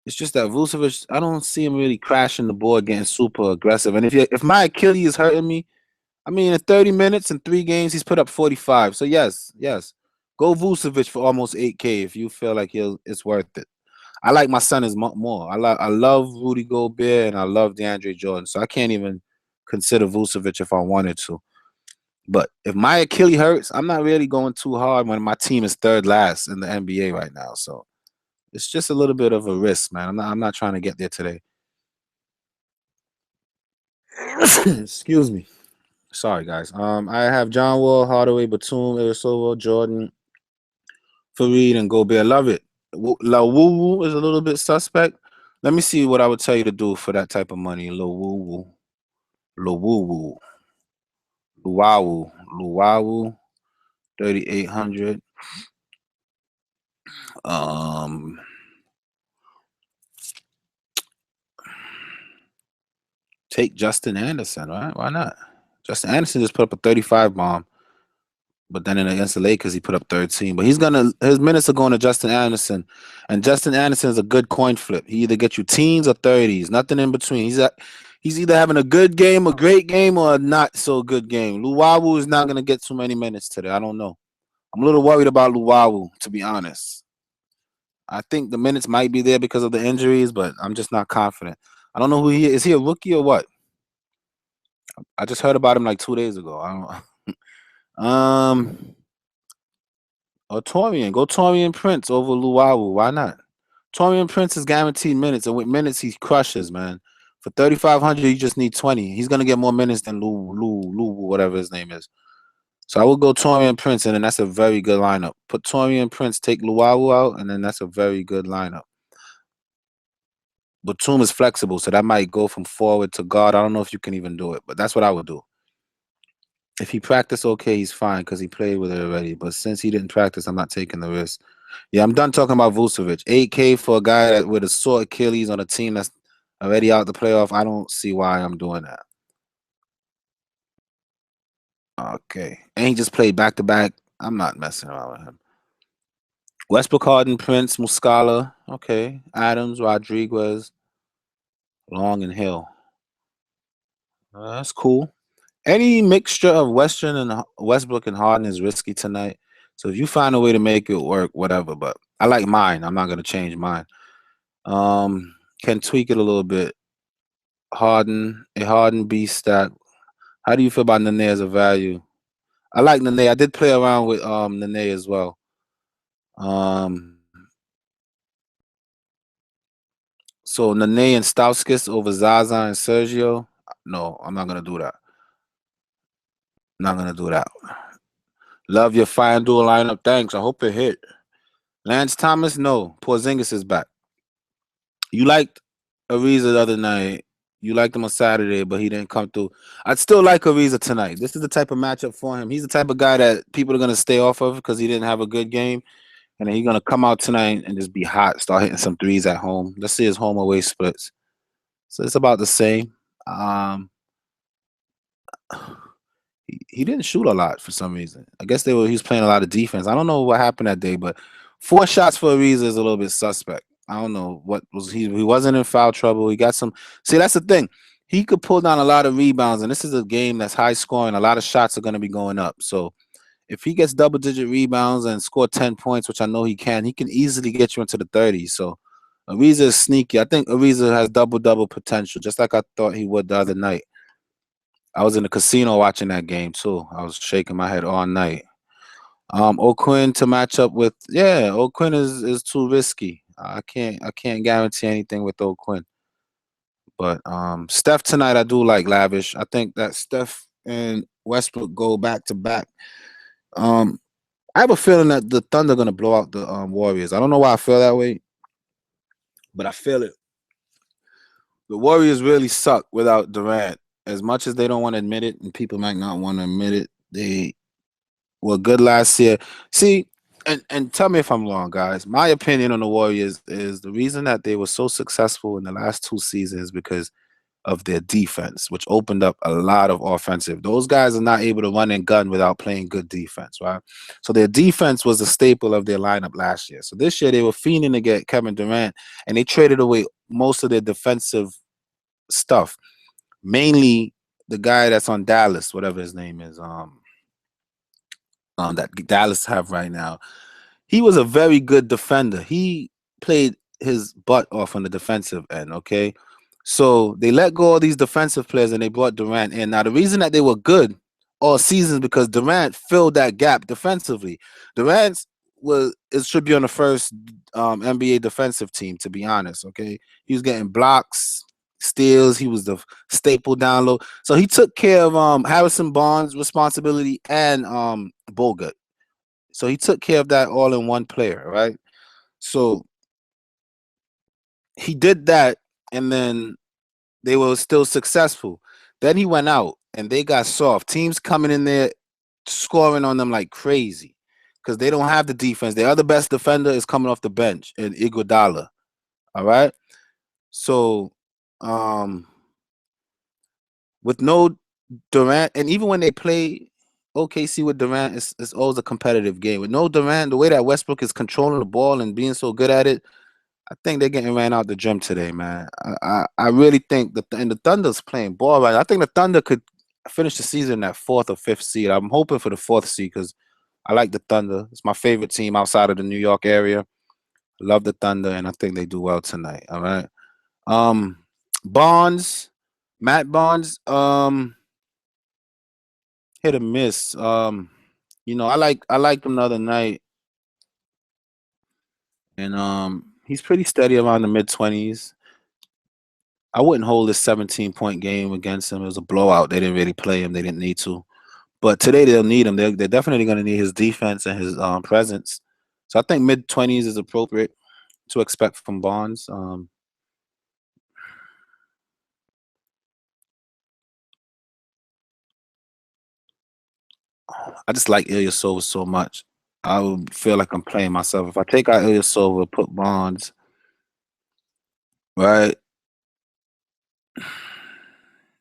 It's just that Vucevic, I don't see him really crashing the board, getting super aggressive. And if my Achilles is hurting me, I mean, in 30 minutes and 3 games, he's put up 45. So yes, go Vucevic for almost 8K if you feel like it's worth it. I like my centers more. I love Rudy Gobert and I love DeAndre Jordan. So I can't even consider Vucevic if I wanted to. But if my Achilles hurts, I'm not really going too hard when my team is third last in the NBA right now. So it's just a little bit of a risk, man. I'm not trying to get there today. Excuse me. Sorry, guys. I have John Wall, Hardaway, Batum, Ilyasova, Jordan, Fareed, and Gobert. Love it. La Woo Woo is a little bit suspect. Let me see what I would tell you to do for that type of money. La Woo Woo. La Woo Woo. Luwawu. Luwawu. 3,800. Um, Take Justin Anderson, right? Why not? Justin Anderson just put up a 35 bomb, but then against the Lakers, he put up 13. But his minutes are going to Justin Anderson, and Justin Anderson is a good coin flip. He either gets you teens or 30s, nothing in between. He's either having a good game, a great game, or a not so good game. Luwawu is not going to get too many minutes today. I don't know. I'm a little worried about Luwawu, to be honest. I think the minutes might be there because of the injuries, but I'm just not confident. I don't know who he is. Is he a rookie or what? I just heard about him like 2 days ago. I don't. Or Torian. Go Torian Prince over Luwawu. Why not? Torian Prince is guaranteed minutes, and with minutes he crushes, man. For 3,500, you just need 20. He's gonna get more minutes than Lou, whatever his name is. So I would go Torian Prince, and then that's a very good lineup. Put Torian Prince, take Luau out, and then that's a very good lineup. Batum is flexible, so that might go from forward to guard. I don't know if you can even do it, but that's what I would do. If he practiced okay, he's fine because he played with it already. But since he didn't practice, I'm not taking the risk. Yeah, I'm done talking about Vucevic. 8K for a guy that with a sore Achilles on a team that's already out the playoff. I don't see why I'm doing that. Okay. And he just played back to back. I'm not messing around with him. Westbrook, Harden, Prince, Muscala. Okay. Adams, Rodriguez, Long, and Hill. That's cool. Any mixture of Westbrook and Harden is risky tonight. So if you find a way to make it work, whatever. But I like mine. I'm not gonna change mine. Can tweak it a little bit. A Harden B stack. How do you feel about Nene as a value? I like Nene. I did play around with Nene as well. So Nene and Stauskas over Zaza and Sergio. No, I'm not gonna do that. Not gonna do that. Love your fire and dual lineup. Thanks. I hope it hit. Lance Thomas, no. Porzingis is back. You liked Ariza the other night. You liked him on Saturday, but he didn't come through. I'd still like Ariza tonight. This is the type of matchup for him. He's the type of guy that people are gonna stay off of because he didn't have a good game. And then he's gonna come out tonight and just be hot, start hitting some threes at home. Let's see his home away splits. So it's about the same. He didn't shoot a lot for some reason. I guess he was playing a lot of defense. I don't know what happened that day, but 4 shots for Ariza is a little bit suspect. I don't know what was he wasn't in foul trouble. He got some. See, that's the thing. He could pull down a lot of rebounds, and this is a game that's high scoring. A lot of shots are going to be going up. So if he gets double-digit rebounds and score 10 points, which I know he can easily get you into the 30s. So Ariza is sneaky. I think Ariza has double-double potential, just like I thought he would the other night. I was in the casino watching that game too. I was shaking my head all night. O'Quinn to match up with O'Quinn is too risky. I can't guarantee anything with O'Quinn. But Steph tonight I do like lavish. I think that Steph and Westbrook go back to back. I have a feeling that the Thunder are gonna blow out the Warriors. I don't know why I feel that way, but I feel it. The Warriors really suck without Durant. As much as they don't want to admit it, and people might not want to admit it, they were good last year. See, and tell me if I'm wrong, guys. My opinion on the Warriors is the reason that they were so successful in the last 2 seasons because of their defense, which opened up a lot of offensive. Those guys are not able to run and gun without playing good defense, right? So their defense was a staple of their lineup last year. So this year they were fiending to get Kevin Durant, and they traded away most of their defensive stuff. Mainly the guy that's on Dallas, whatever his name is, that Dallas have right now. He was a very good defender. He played his butt off on the defensive end, okay? So they let go of these defensive players and they brought Durant in. Now, the reason that they were good all seasons because Durant filled that gap defensively. Durant should be on the first NBA defensive team, to be honest, okay? He was getting blocks, steals. He was the staple down low. So he took care of Harrison Barnes' responsibility and Bogut. So he took care of that all in one player, right? So he did that, and then they were still successful. Then he went out, and they got soft. Teams coming in there scoring on them like crazy because they don't have the defense. Their other best defender is coming off the bench in Iguodala. All right. So with no Durant, and even when they play OKC with Durant, it's always a competitive game. With no Durant, the way that Westbrook is controlling the ball and being so good at it, I think they're getting ran out the gym today, man. I really think and the Thunder's playing ball right. I think the Thunder could finish the season at 4th or 5th seed. I'm hoping for the 4th seed because I like the Thunder. It's my favorite team outside of the New York area. Love the Thunder, and I think they do well tonight. All right. Bonds, Matt Bonds, hit or miss. I liked him the other night, and he's pretty steady around the mid-20s. I wouldn't hold this 17-point game against him. It was a blowout. They didn't really play him. They didn't need to. But today they'll need him. They're definitely going to need his defense and his presence. So I think mid-20s is appropriate to expect from Bonds. I just like Ilyasova so much. I would feel like I'm playing myself. If I take out Ilyasova, put Bonds, right?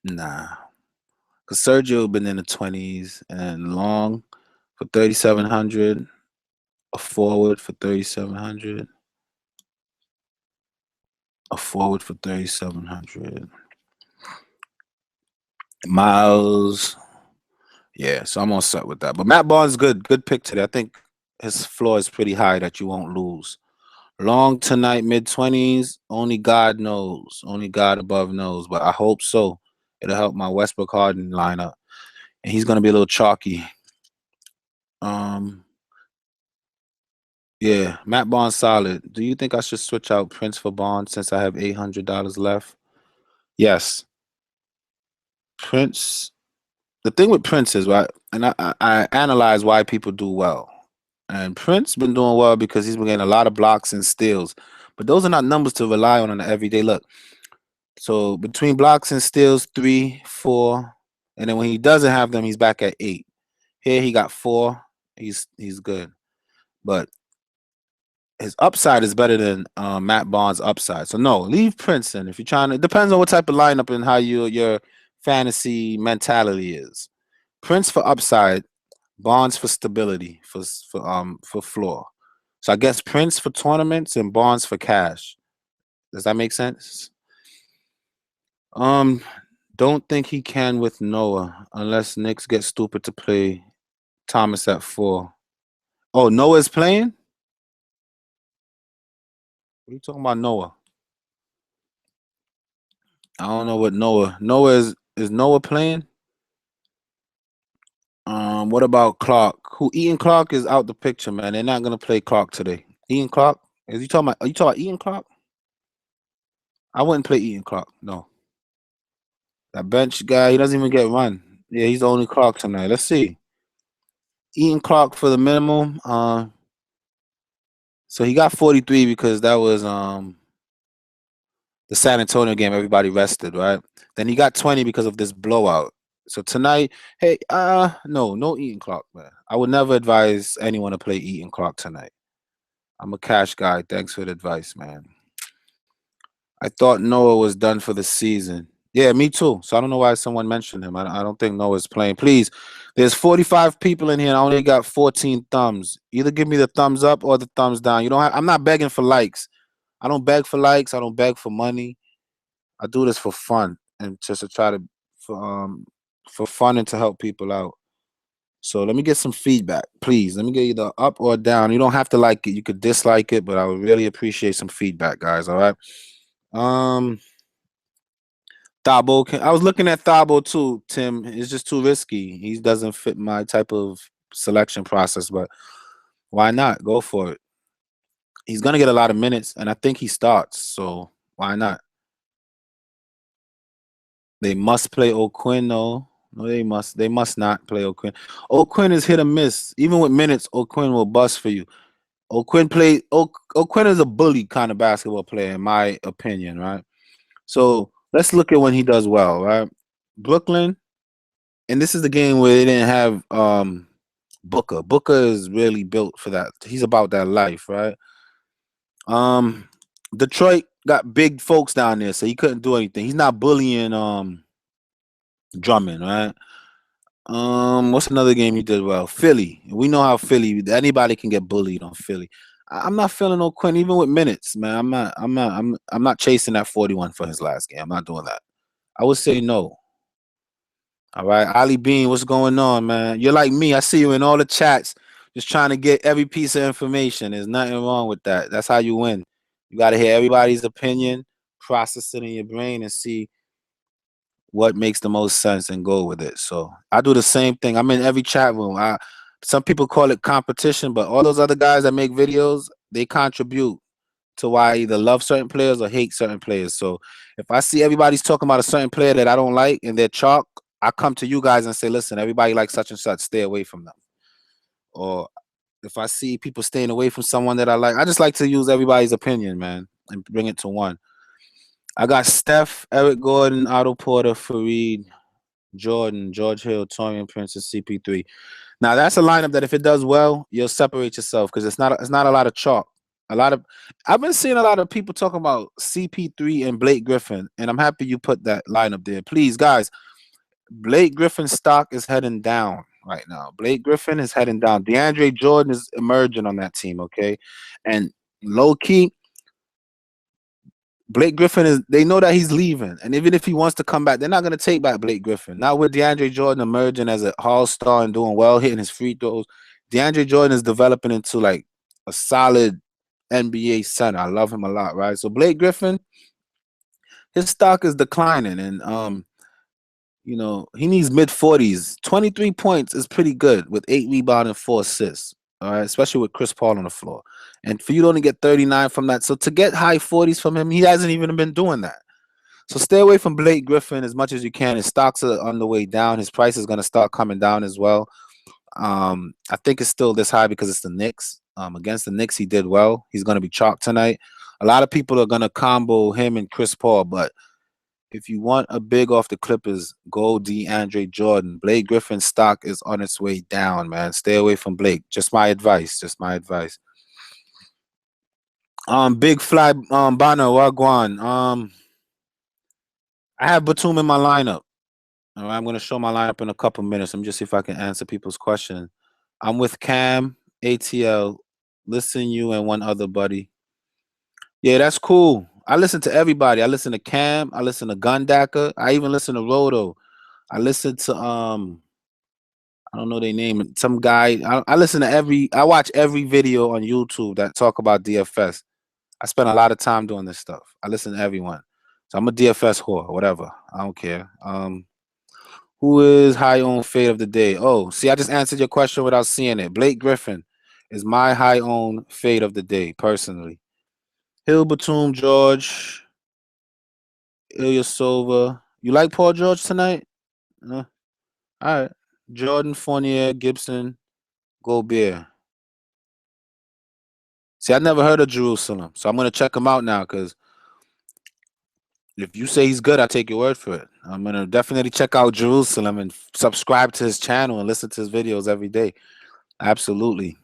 Nah. Because Sergio been in the 20s and long for 3,700, a forward for 3,700, a forward for 3,700. Miles. Yeah, so I'm all set with that. But Matt Barnes, good pick today. I think his floor is pretty high that you won't lose. Long tonight, mid-20s. Only God knows. Only God above knows. But I hope so. It'll help my Westbrook Harden lineup. And he's gonna be a little chalky. Yeah, Matt Barnes solid. Do you think I should switch out Prince for Barnes since I have $800 left? Yes. Prince. The thing with Prince is, right, and I analyze why people do well. And Prince been doing well because he's been getting a lot of blocks and steals. But those are not numbers to rely on an everyday look. So between blocks and steals, 3, 4, and then when he doesn't have them, he's back at 8. Here he got 4. He's good. But his upside is better than Matt Barnes' upside. So no, leave Prince in if you're trying to. It depends on what type of lineup and how your fantasy mentality is. Prince for upside, Barnes for stability, for floor. So I guess Prince for tournaments and Barnes for cash. Does that make sense? Don't think he can with Noah unless Knicks get stupid to play Thomas at 4. Oh, Noah's playing? What are you talking about, Noah? I don't know what Noah. Noah is Noah playing? What about Clark? Who Ian Clark is out the picture, man. They're not gonna play Clark today. Ian Clark? Are you talking about Ian Clark? I wouldn't play Ian Clark, no. That bench guy, he doesn't even get run. Yeah, he's the only Clark tonight. Let's see. Ian Clark for the minimum. So he got 43 because that was the San Antonio game. Everybody rested, right? Then he got 20 because of this blowout. So tonight, hey, no Ian Clark, man. I would never advise anyone to play Ian Clark tonight. I'm a cash guy. Thanks for the advice, man. I thought Noah was done for the season. Yeah, me too. So I don't know why someone mentioned him. I don't think Noah's playing. Please, there's 45 people in here and I only got 14 thumbs. Either give me the thumbs up or the thumbs down. You don't I'm not begging for likes. I don't beg for likes. I don't beg for money. I do this for fun and just to try to for fun and to help people out. So let me get some feedback, please. Let me get either up or down. You don't have to like it. You could dislike it, but I would really appreciate some feedback, guys. All right. Thabo, I was looking at Thabo too, Tim. It's just too risky. He doesn't fit my type of selection process, but why not? Go for it. He's gonna get a lot of minutes, and I think he starts. So why not? They must play O'Quinn, though. No, they must not play O'Quinn. O'Quinn is hit or miss. Even with minutes, O'Quinn will bust for you. O'Quinn is a bully kind of basketball player, in my opinion, right? So let's look at when he does well, right? Brooklyn, and this is the game where they didn't have Booker. Booker is really built for that. He's about that life, right? Detroit got big folks down there, so he couldn't do anything. He's not bullying Drummond, right? What's another game he did well? Philly. We know how Philly. Anybody can get bullied on Philly. I'm not feeling O'Quinn even with minutes, man. I'm not chasing that 41 for his last game. I'm not doing that. I would say no. All right, Ali Bean, what's going on, man? You're like me. I see you in all the chats, just trying to get every piece of information. There's nothing wrong with that. That's how you win. You got to hear everybody's opinion, process it in your brain, and see what makes the most sense and go with it. So I do the same thing. I'm in every chat room. Some people call it competition, but all those other guys that make videos, they contribute. to why I either love certain players or hate certain players. So if I see everybody's talking about a certain player that I don't like and they're chalk, I come to you guys and say, listen, everybody likes such and such, stay away from them. Or if I see people staying away from someone that I like, I just like to use everybody's opinion, man, and bring it to one. I got Steph, Eric Gordon, Otto Porter, Fareed, Jordan, George Hill, Torian Prince, and CP3. Now that's a lineup that if it does well, you'll separate yourself because it's not a lot of chalk. I've been seeing a lot of people talking about CP3 and Blake Griffin, and I'm happy you put that lineup there. Please, guys, Blake Griffin's stock is heading down right now. Blake Griffin is heading down. DeAndre Jordan is emerging on that team, okay? And low key, Blake Griffin they know that he's leaving. And even if he wants to come back, they're not going to take back Blake Griffin. Now with DeAndre Jordan emerging as an all-star and doing well, hitting his free throws, DeAndre Jordan is developing into like a solid NBA center. I love him a lot, right? So Blake Griffin, his stock is declining, and you know, he needs mid-40s. 23 points is pretty good with 8 rebounds and 4 assists. All right, especially with Chris Paul on the floor. And for you to only get 39 from that, so to get high 40s from him, he hasn't even been doing that. So stay away from Blake Griffin as much as you can. His stocks are on the way down. His price is going to start coming down as well. I think it's still this high because it's the Knicks. Against the Knicks, he did well. He's going to be chalked tonight. A lot of people are going to combo him and Chris Paul, but if you want a big off the Clippers, go DeAndre Jordan. Blake Griffin's stock is on its way down, man. Stay away from Blake. Just my advice. Just my advice. Big Fly Banner Wagwan. I have BATUM in my lineup. All right, I'm gonna show my lineup in a couple minutes. Let me just see if I can answer people's question. I'm with Cam, ATL, Listen You, and one other buddy. Yeah, that's cool. I listen to everybody. I listen to Cam. I listen to Gundacker. I even listen to Roto. I listen to I don't know their name. Some guy. I listen to I watch every video on YouTube that talk about DFS. I spend a lot of time doing this stuff. I listen to everyone. So I'm a DFS whore, whatever. I don't care. Who is high on fade of the day? Oh, see, I just answered your question without seeing it. Blake Griffin is my high on fade of the day, personally. Hill Batum, George, Ilyasova. You like Paul George tonight? All right. Jordan, Fournier, Gibson, Gobert. See, I never heard of Jerusalem, so I'm gonna check him out now. Because if you say he's good, I take your word for it. I'm gonna definitely check out Jerusalem and subscribe to his channel and listen to his videos every day. Absolutely.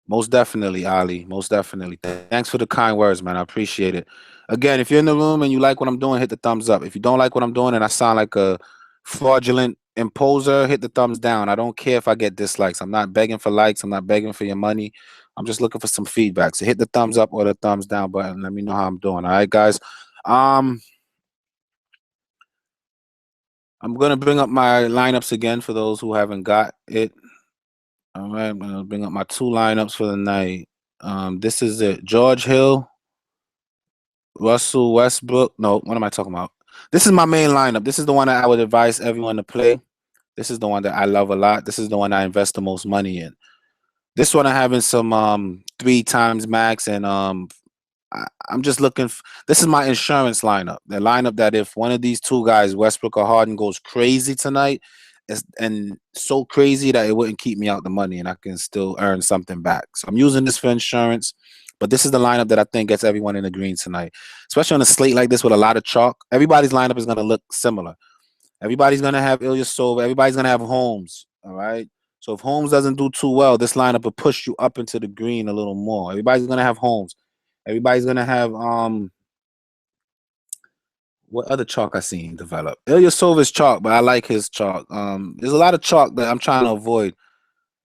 Most definitely, Ali. Most definitely. Thanks for the kind words, man. I appreciate it. Again, if you're in the room and you like what I'm doing, hit the thumbs up. If you don't like what I'm doing and I sound like a fraudulent imposer, hit the thumbs down. I don't care if I get dislikes. I'm not begging for likes. I'm not begging for your money. I'm just looking for some feedback. So hit the thumbs up or the thumbs down button. Let me know how I'm doing. All right, guys. I'm gonna bring up my lineups again for those who haven't got it. All right, I'm gonna bring up my 2 lineups for the night. This is it. George Hill, Russell Westbrook. No, what am I talking about? This is my main lineup. This is the one that I would advise everyone to play. This is the one that I love a lot. This is the one I invest the most money in. This one I'm having some 3 times max, and I'm just looking. This is my insurance lineup. The lineup that if one of these 2 guys, Westbrook or Harden, goes crazy tonight, and so crazy that it wouldn't keep me out the money, and I can still earn something back. So I'm using this for insurance. But this is the lineup that I think gets everyone in the green tonight, especially on a slate like this with a lot of chalk. Everybody's lineup is going to look similar. Everybody's going to have Ilyasova. Everybody's going to have Holmes. All right. So if Holmes doesn't do too well, this lineup will push you up into the green a little more. Everybody's going to have Holmes. Everybody's going to have what other chalk I seen develop? Ilyasova's chalk, but I like his chalk. There's a lot of chalk that I'm trying to avoid.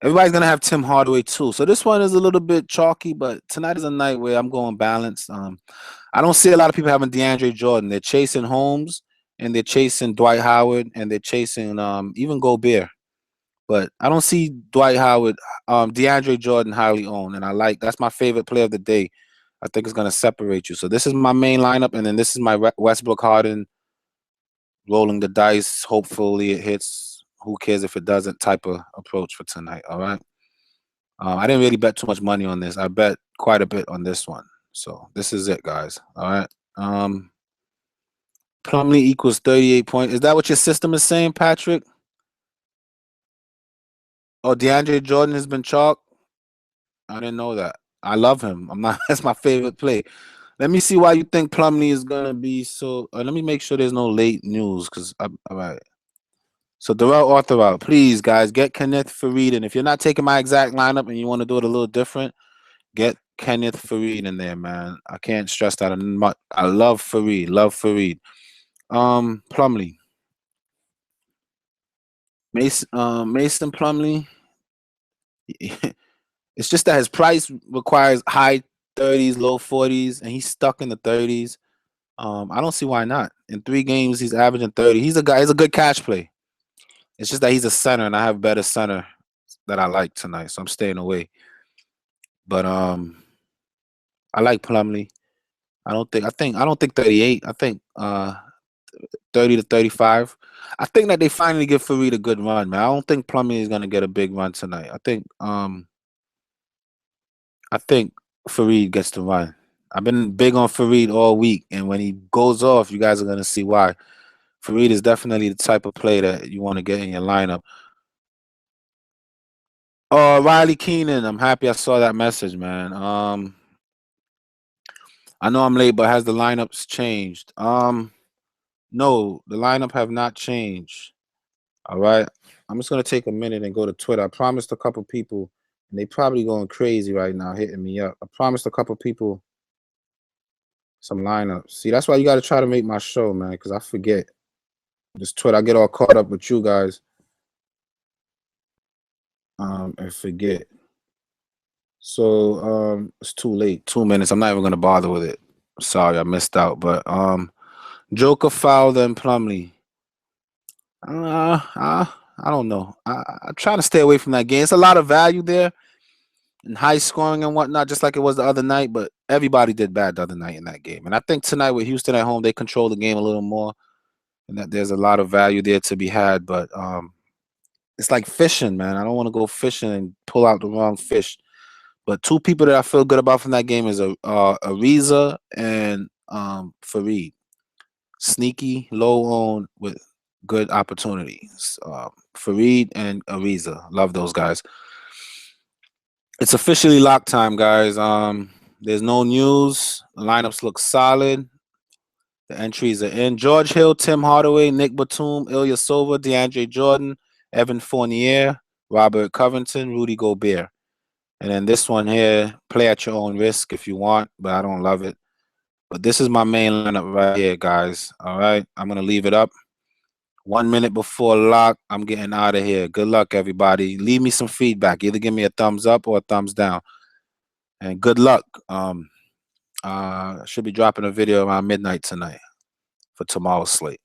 Everybody's gonna have Tim Hardaway too. So this one is a little bit chalky, but tonight is a night where I'm going balanced. I don't see a lot of people having DeAndre Jordan. They're chasing Holmes and they're chasing Dwight Howard and they're chasing even Gobert. But I don't see Dwight Howard, DeAndre Jordan highly owned, and that's my favorite player of the day. I think it's gonna separate you. So this is my main lineup, and then this is my Westbrook Harden rolling the dice. Hopefully it hits. Who cares if it doesn't? Type of approach for tonight. All right. I didn't really bet too much money on this. I bet quite a bit on this one. So this is it, guys. All right. Plumlee equals 38 points. Is that what your system is saying, Patrick? Oh, DeAndre Jordan has been chalked. I didn't know that. I love him. I'm not. That's my favorite play. Let me see why you think Plumlee is gonna be so. Let me make sure there's no late news, cause all right. So Darrell Arthur out. Please, guys, get Kenneth Fareed. And if you're not taking my exact lineup and you want to do it a little different, get Kenneth Fareed in there, man. I can't stress that enough. I love Fareed. Love Fareed. Plumlee. Mason Plumlee. It's just that his price requires high 30s, low 40s, and he's stuck in the 30s. I don't see why not. In 3 games, he's averaging 30. He's a guy. He's a good cash play. It's just that he's a center, and I have better center that I like tonight, so I'm staying away. But I like Plumlee. I don't think 38. I think 30 to 35. I think that they finally give Fareed a good run, man. I don't think Plumlee is gonna get a big run tonight. I think Fareed gets the run. I've been big on Fareed all week, and when he goes off, you guys are gonna see why. Fareed is definitely the type of play that you want to get in your lineup. Oh, Riley Keenan, I'm happy I saw that message, man. I know I'm late, but has the lineups changed? No, the lineup have not changed. All right. I'm just gonna take a minute and go to Twitter. I promised a couple people, and they probably going crazy right now, hitting me up. I promised a couple people some lineups. See, that's why you gotta try to make my show, man, because I forget. This Twitter, I get all caught up with you guys. And forget. So it's too late. 2 minutes. I'm not even gonna bother with it. Sorry, I missed out. But Joker, Fowler, and Plumlee. I don't know. I'm trying to stay away from that game. It's a lot of value there and high scoring and whatnot, just like it was the other night. But everybody did bad the other night in that game. And I think tonight with Houston at home, they control the game a little more, and that there's a lot of value there to be had. But it's like fishing, man. I don't want to go fishing and pull out the wrong fish. But 2 people that I feel good about from that game is Ariza and Fareed. Sneaky, low owned with good opportunities. Fareed and Ariza. Love those guys. It's officially lock time, guys. There's no news. The lineups look solid. The entries are in. George Hill, Tim Hardaway, Nick Batum, Ilyasova, DeAndre Jordan, Evan Fournier, Robert Covington, Rudy Gobert. And then this one here, play at your own risk if you want, but I don't love it. But this is my main lineup right here, guys. All right, I'm going to leave it up. 1 minute before lock, I'm getting out of here. Good luck, everybody. Leave me some feedback. Either give me a thumbs up or a thumbs down. And good luck. Should be dropping a video around midnight tonight for tomorrow's slate.